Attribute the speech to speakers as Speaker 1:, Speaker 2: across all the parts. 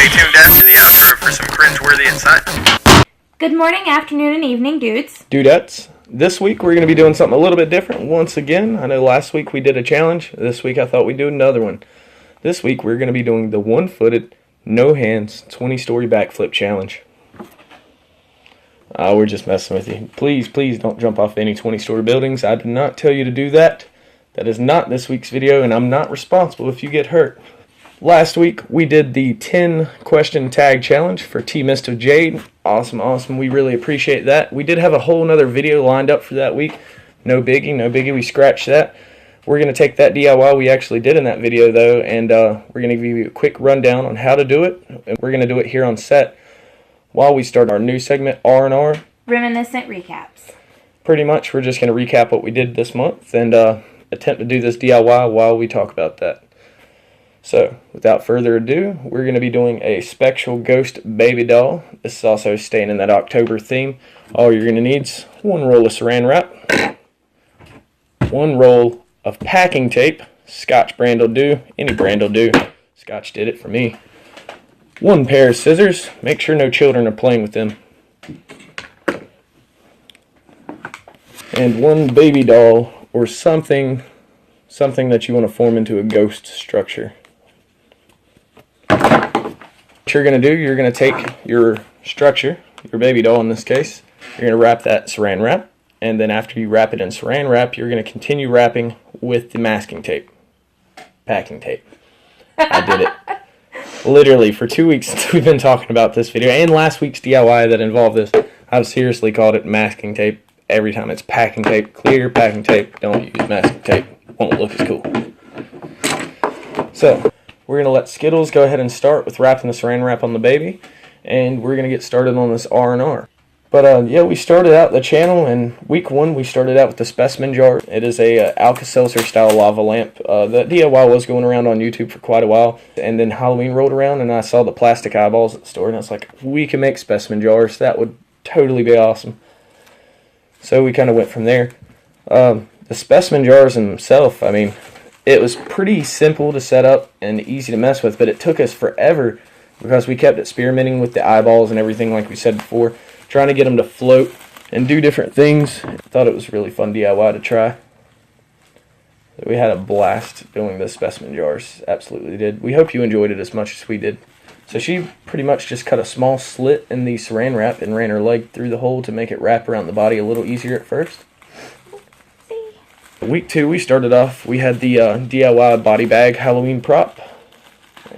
Speaker 1: Stay tuned after the outro for some cringeworthy insights.
Speaker 2: Good morning, afternoon, and evening, dudes.
Speaker 3: Dudettes. This week we're going to be doing something a little bit different once again. I know last week we did a challenge. This week I thought we'd do another one. This week we're going to be doing the one-footed, no hands, 20-story backflip challenge. We're just messing with you. Please don't jump off any 20-story buildings. I did not tell you to do that. That is not this week's video, and I'm not responsible if you get hurt. Last week we did the 10-question tag challenge for T-Mist of Jade. Awesome. We really appreciate that. We did have a whole nother video lined up for that week. No biggie. We scratched that. We're going to take that DIY we actually did in that video, though, and we're going to give you a quick rundown on how to do it. And we're going to do it here on set while we start our new segment, R&R.
Speaker 2: Reminiscent Recaps.
Speaker 3: Pretty much, we're just going to recap what we did this month and attempt to do this DIY while we talk about that. So, without further ado, we're going to be doing a Spectral Ghost Baby Doll. This is also staying in that October theme. All you're going to need is one roll of saran wrap, one roll of packing tape, Scotch brand will do, any brand will do. Scotch did it for me. One pair of scissors, make sure no children are playing with them. And one baby doll or something that you want to form into a ghost structure. What you're going to do, you're going to take your structure, your baby doll in this case, you're going to wrap that saran wrap, and then after you wrap it in saran wrap, you're going to continue wrapping with the masking tape, packing tape. I did it. Literally, for 2 weeks since we've been talking about this video, and last week's DIY that involved this, I've seriously called it masking tape every time. It's packing tape, clear packing tape, don't use masking tape, won't look as cool. So, we're going to let Skittles go ahead and start with wrapping the saran wrap on the baby, and we're going to get started on this R&R. But yeah, we started out the channel, and week one we started out with the specimen jar. It is a Alka-Seltzer style lava lamp. The DIY was going around on YouTube for quite a while, and then Halloween rolled around, and I saw the plastic eyeballs at the store, and I was like, we can make specimen jars. That would totally be awesome. So we kind of went from there. The specimen jars in themselves, I mean, it was pretty simple to set up and easy to mess with, but it took us forever because we kept experimenting with the eyeballs and everything like we said before, trying to get them to float and do different things. I thought it was really fun DIY to try. We had a blast doing the specimen jars, absolutely did. We hope you enjoyed it as much as we did. So she pretty much just cut a small slit in the saran wrap and ran her leg through the hole to make it wrap around the body a little easier at first. Week two, we started off, we had the DIY body bag Halloween prop.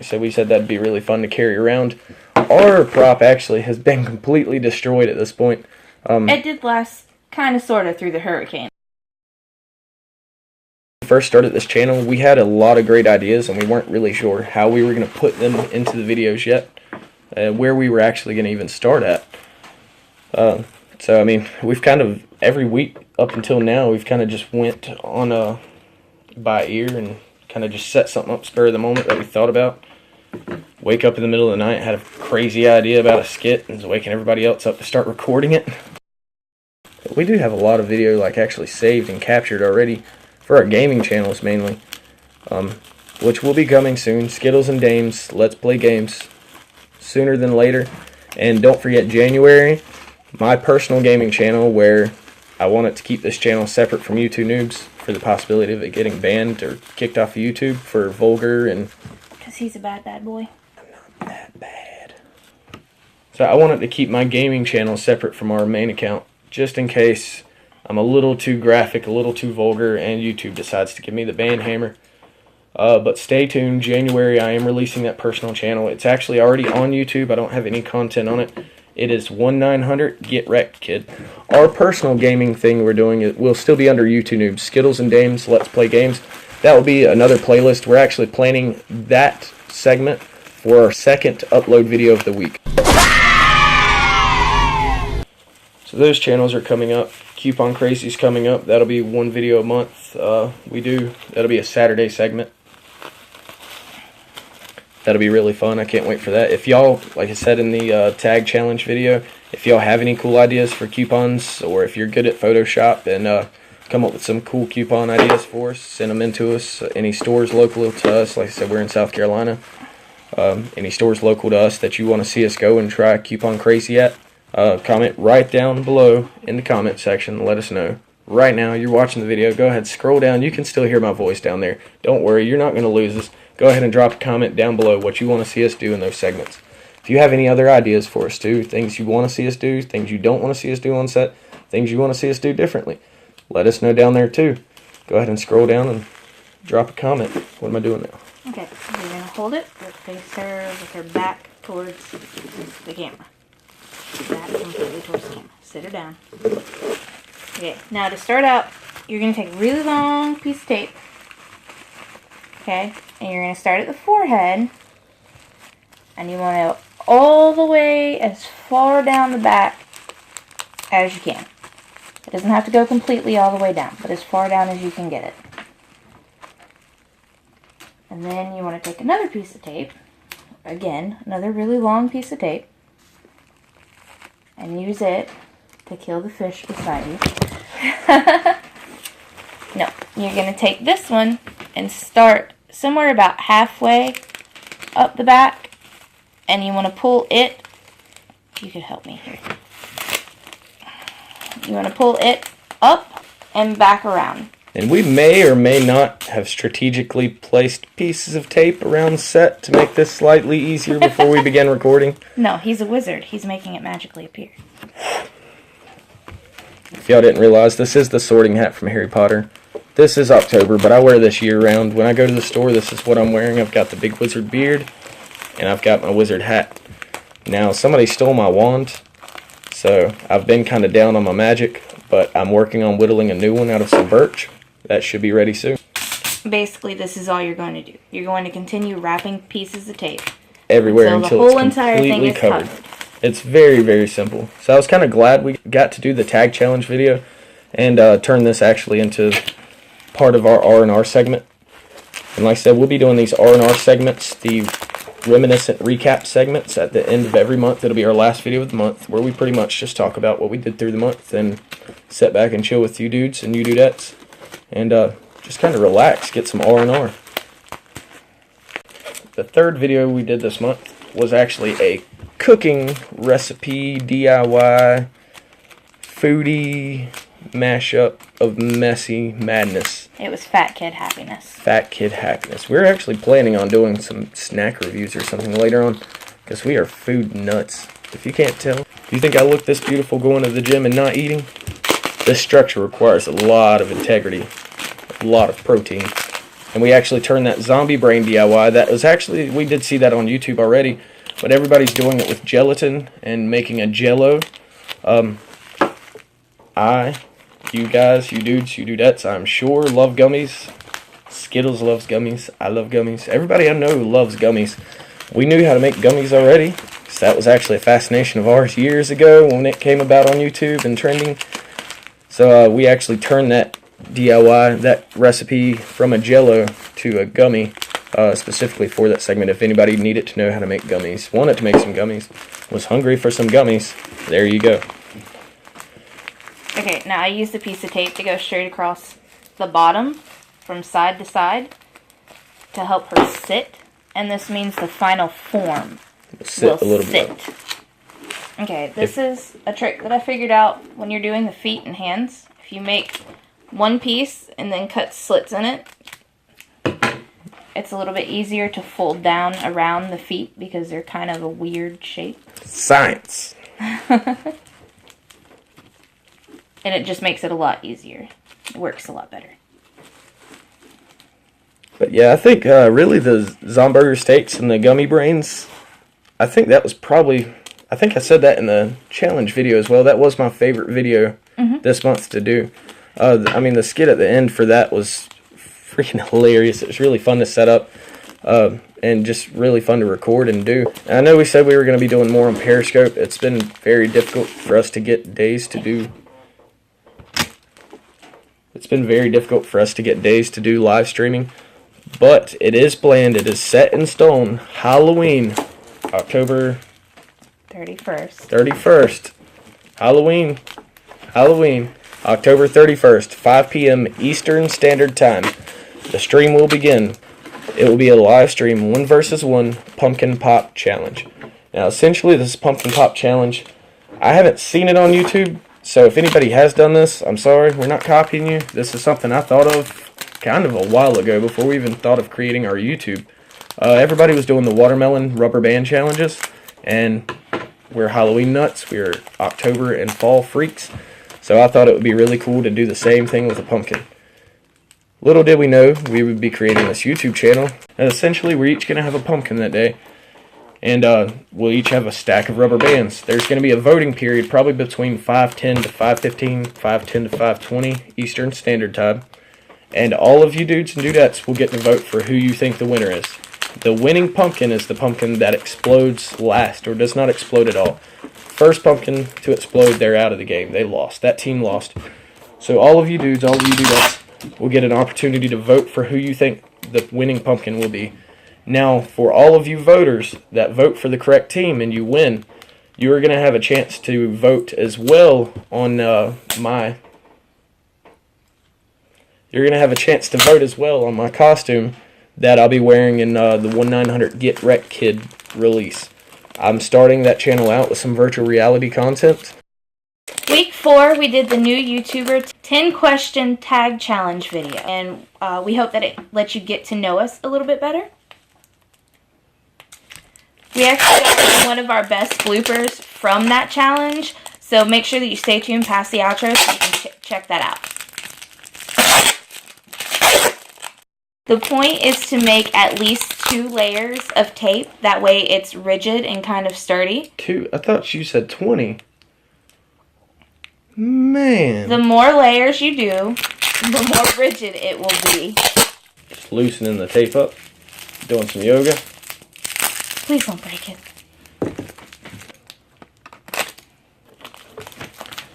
Speaker 3: So we said that'd be really fun to carry around. Our prop actually has been completely destroyed at this point.
Speaker 2: It did last kind of sort of through the hurricane.
Speaker 3: When we first started this channel, we had a lot of great ideas and we weren't really sure how we were going to put them into the videos yet. Where we were actually going to even start at. So I mean, we've kind of, every week up until now, we've kind of just went on by ear and kind of just set something up spur of the moment that we thought about. Wake up in the middle of the night, had a crazy idea about a skit, and was waking everybody else up to start recording it. But we do have a lot of video like actually saved and captured already for our gaming channels mainly, which will be coming soon. Skittles and Dames, Let's Play Games, sooner than later. And don't forget January, my personal gaming channel, where I wanted to keep this channel separate from YouTube Noobs for the possibility of it getting banned or kicked off of YouTube for vulgar and...
Speaker 2: Because he's a bad boy.
Speaker 3: I'm not that bad. So I wanted to keep my gaming channel separate from our main account, just in case I'm a little too graphic, a little too vulgar, and YouTube decides to give me the ban hammer. But stay tuned, January I am releasing that personal channel. It's actually already on YouTube. I don't have any content on it. It is 1-900 Get Wrecked Kid. Our personal gaming thing we're doing, it will still be under YouTube Noobs. Skittles and Dames, Let's Play Games. That will be another playlist. We're actually planning that segment for our second upload video of the week. So those channels are coming up. Coupon Crazy's coming up. That'll be one video a month. That'll be a Saturday segment. That'll be really fun. I can't wait for that. If y'all, like I said in the tag challenge video, if y'all have any cool ideas for coupons, or if you're good at Photoshop and come up with some cool coupon ideas for us, send them in to us. Any stores local to us, like I said, we're in South Carolina. any stores local to us that you want to see us go and try Coupon Crazy at, comment right down below in the comment section and let us know. Right now, you're watching the video, go ahead, scroll down. You can still hear my voice down there. Don't worry, you're not going to lose us. Go ahead and drop a comment down below what you want to see us do in those segments. If you have any other ideas for us too, things you want to see us do, things you don't want to see us do on set, things you want to see us do differently, let us know down there too. Go ahead and scroll down and drop a comment. What am I doing now?
Speaker 2: Okay, you're going to hold it, face her with her back towards the camera. Back completely towards the camera. Sit her down. Okay, now to start out, you're going to take a really long piece of tape. Okay, and you're going to start at the forehead. And you want to go all the way as far down the back as you can. It doesn't have to go completely all the way down, but as far down as you can get it. And then you want to take another piece of tape. Again, another really long piece of tape. And use it to kill the fish beside you. No, you're going to take this one and start somewhere about halfway up the back. And you want to pull it. You could help me here. You want to pull it up and back around.
Speaker 3: And we may or may not have strategically placed pieces of tape around set to make this slightly easier before we begin recording.
Speaker 2: No, he's a wizard. He's making it magically appear.
Speaker 3: If y'all didn't realize, this is the sorting hat from Harry Potter. This is October, but I wear this year-round. When I go to the store, this is what I'm wearing. I've got the big wizard beard, and I've got my wizard hat. Now, somebody stole my wand, so I've been kind of down on my magic, but I'm working on whittling a new one out of some birch. That should be ready soon.
Speaker 2: Basically, this is all you're going to do. You're going to continue wrapping pieces of tape
Speaker 3: Everywhere until
Speaker 2: the whole
Speaker 3: it's
Speaker 2: entire thing
Speaker 3: completely
Speaker 2: is
Speaker 3: covered.
Speaker 2: covered.
Speaker 3: It's very, very simple. So I was kind of glad we got to do the tag challenge video and turn this actually into part of our R&R segment. And like I said, we'll be doing these R&R segments, the Reminiscent Recap segments at the end of every month. It'll be our last video of the month where we pretty much just talk about what we did through the month and sit back and chill with you dudes and you dudettes and just kind of relax, get some R&R. The third video we did this month was actually a cooking recipe, DIY, foodie mashup of messy madness.
Speaker 2: It was Fat Kid Happiness.
Speaker 3: Fat Kid Happiness. We're actually planning on doing some snack reviews or something later on because we are food nuts. If you can't tell, do you think I look this beautiful going to the gym and not eating? This structure requires a lot of integrity, a lot of protein. And we actually turned that zombie brain DIY. That was actually, we did see that on YouTube already, but everybody's doing it with gelatin and making a jello. You guys, you dudes, you dudettes, I'm sure love gummies. Skittles loves gummies. I love gummies. Everybody I know loves gummies. We knew how to make gummies already, because that was actually a fascination of ours years ago when it came about on YouTube and trending. So we actually turned that DIY, that recipe from a jello to a gummy, specifically for that segment. If anybody needed to know how to make gummies, wanted to make some gummies, was hungry for some gummies, there you go.
Speaker 2: Okay, now I used a piece of tape to go straight across the bottom from side to side to help her sit. And this means the final form
Speaker 3: Sit a little bit.
Speaker 2: Okay, this is a trick that I figured out when you're doing the feet and hands. If you make one piece and then cut slits in it, it's a little bit easier to fold down around the feet because they're kind of a weird shape.
Speaker 3: Science.
Speaker 2: And it just makes it a lot easier. It works a lot better.
Speaker 3: But yeah, I think really the Zomburger steaks and the gummy brains, I think that was probably, I think I said that in the challenge video as well. That was my favorite video this month to do. I mean, the skit at the end for that was freaking hilarious. It was really fun to set up and just really fun to record and do. And I know we said we were going to be doing more on Periscope. It's been very difficult for us to get days to do. It's been very difficult for us to get days to do live streaming. But it is planned. It is set in stone. Halloween, October 31st. Halloween, October 31st, 5 p.m. Eastern Standard Time. The stream will begin. it will be a live stream 1 versus 1 pumpkin pop challenge. Now, essentially, this pumpkin pop challenge, I haven't seen it on YouTube, so if anybody has done this, I'm sorry, we're not copying you. This is something I thought of kind of a while ago before we even thought of creating our YouTube. Everybody was doing the watermelon rubber band challenges, and we're Halloween nuts, we're October and fall freaks, so I thought it would be really cool to do the same thing with a pumpkin. Little did we know we would be creating this YouTube channel, and essentially we're each going to have a pumpkin that day, and we'll each have a stack of rubber bands. There's going to be a voting period probably between 5:10 to 5:15, 5:10 to 5:20 Eastern Standard Time, and all of you dudes and dudettes will get to vote for who you think the winner is. The winning pumpkin is the pumpkin that explodes last, or does not explode at all. First pumpkin to explode, they're out of the game. They lost. That team lost. So all of you dudes, all of you dudettes, will get an opportunity to vote for who you think the winning pumpkin will be. Now, for all of you voters that vote for the correct team and you win, you are going to have a chance to vote as well on You're going to have a chance to vote as well on my costume that I'll be wearing in the 1-900 Get Wrecked Kid release. I'm starting that channel out with some virtual reality content.
Speaker 2: Week 4, we did the new YouTuber 10-question tag challenge video, and we hope that it lets you get to know us a little bit better. We actually got one of our best bloopers from that challenge, so make sure that you stay tuned past the outro so you can check that out. The point is to make at least 2 layers of tape. That way it's rigid and kind of sturdy.
Speaker 3: 2? I thought you said 20. Man.
Speaker 2: The more layers you do, the more rigid it will be.
Speaker 3: Just loosening the tape up. Doing some yoga.
Speaker 2: Please don't break it.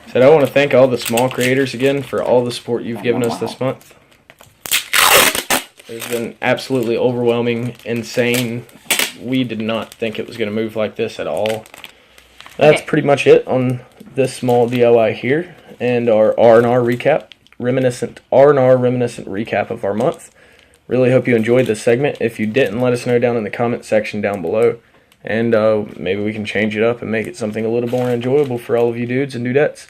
Speaker 3: Said I want to thank all the small creators again for all the support you've given us this month. It's been absolutely overwhelming, insane. We did not think it was going to move like this at all. That's pretty much it on this small DIY here, and our R&R recap, reminiscent recap of our month. Really hope you enjoyed this segment. If you didn't, let us know down in the comment section down below, and maybe we can change it up and make it something a little more enjoyable for all of you dudes and dudettes.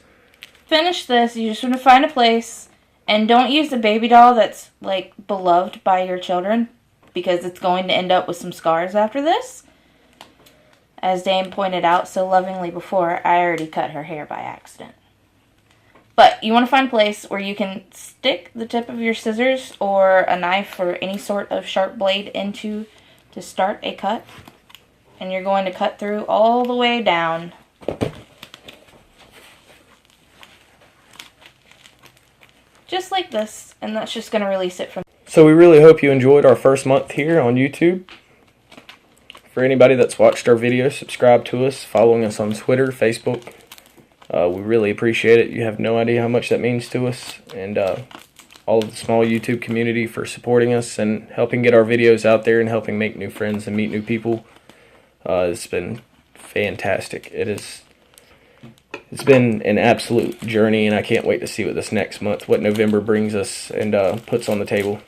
Speaker 2: Finish this. You just want to find a place. And don't use the baby doll that's, like, beloved by your children, because it's going to end up with some scars after this. As Dane pointed out so lovingly before, I already cut her hair by accident. But you want to find a place where you can stick the tip of your scissors or a knife or any sort of sharp blade into to start a cut. And you're going to cut through all the way down. Just like this, and that's just going to release it from.
Speaker 3: So we really hope you enjoyed our first month here on YouTube. For anybody that's watched our videos, subscribe to us, following us on Twitter, Facebook. We really appreciate it. You have no idea how much that means to us, and all of the small YouTube community for supporting us and helping get our videos out there and helping make new friends and meet new people. It's been fantastic. It's been an absolute journey, and I can't wait to see what this next month, what November brings us and puts on the table.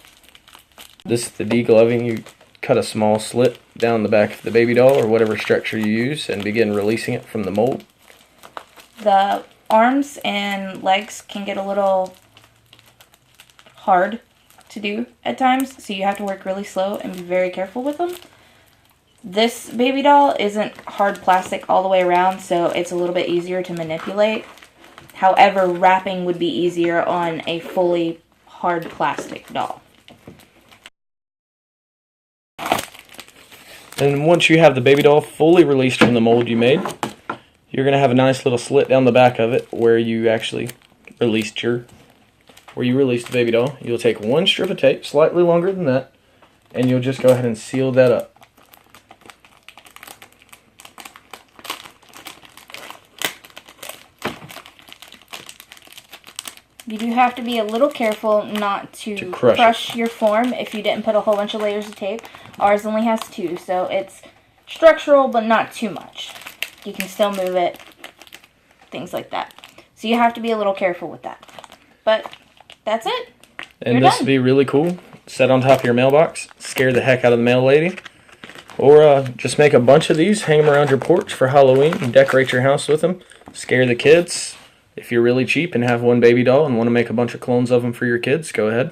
Speaker 3: This is the degloving. You cut a small slit down the back of the baby doll or whatever structure you use and begin releasing it from the mold.
Speaker 2: The arms and legs can get a little hard to do at times, so you have to work really slow and be very careful with them. This baby doll isn't hard plastic all the way around, so it's a little bit easier to manipulate. However, wrapping would be easier on a fully hard plastic doll.
Speaker 3: And once you have the baby doll fully released from the mold you made, you're going to have a nice little slit down the back of it where you actually released the baby doll. You'll take 1 strip of tape, slightly longer than that, and you'll just go ahead and seal that up.
Speaker 2: You do have to be a little careful not to crush your form if you didn't put a whole bunch of layers of tape. Ours only has 2, so it's structural but not too much. You can still move it, things like that. So you have to be a little careful with that. But that's it.
Speaker 3: And this would be really cool. set on top of your mailbox, scare the heck out of the mail lady. Or just make a bunch of these, hang them around your porch for Halloween, and decorate your house with them. Scare the kids. If you're really cheap and have one baby doll and want to make a bunch of clones of them for your kids, go ahead.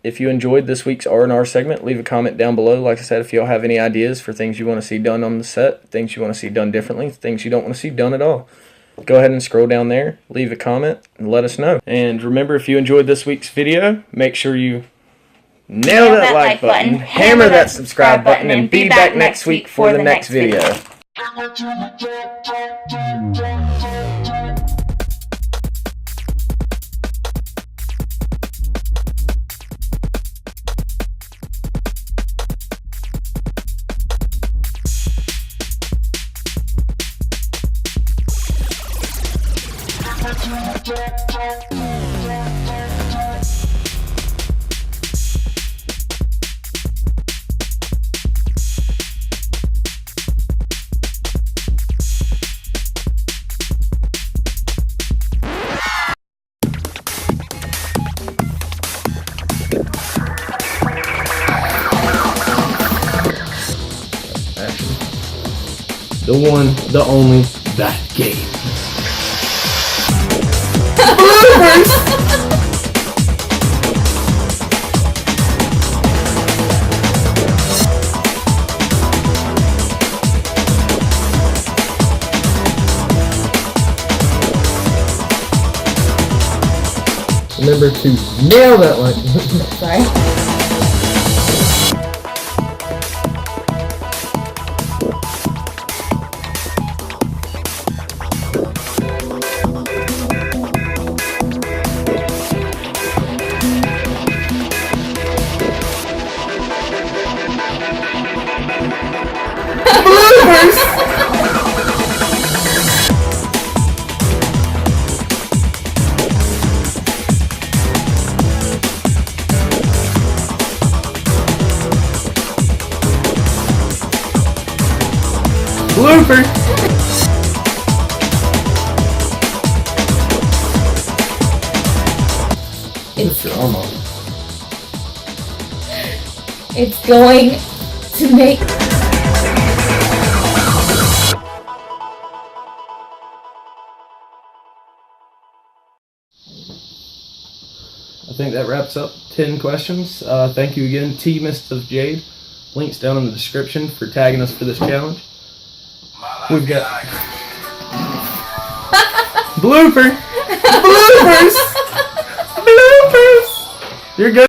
Speaker 3: If you enjoyed this week's R&R segment, leave a comment down below. Like I said, if y'all have any ideas for things you want to see done on the set, things you want to see done differently, things you don't want to see done at all, go ahead and scroll down there, leave a comment, and let us know. And remember, if you enjoyed this week's video, make sure you nail that like button, hammer that subscribe button, and be back next week for the next video. The one, the only, that game. Bloopers! Remember to nail that like.
Speaker 2: Sorry.
Speaker 3: Blooper!
Speaker 2: It's going to make...
Speaker 3: I think that wraps up 10 questions. Thank you again, T. Mist of Jade. Links down in the description for tagging us for this challenge. We've got... Blooper! Bloopers! Bloopers! You're good.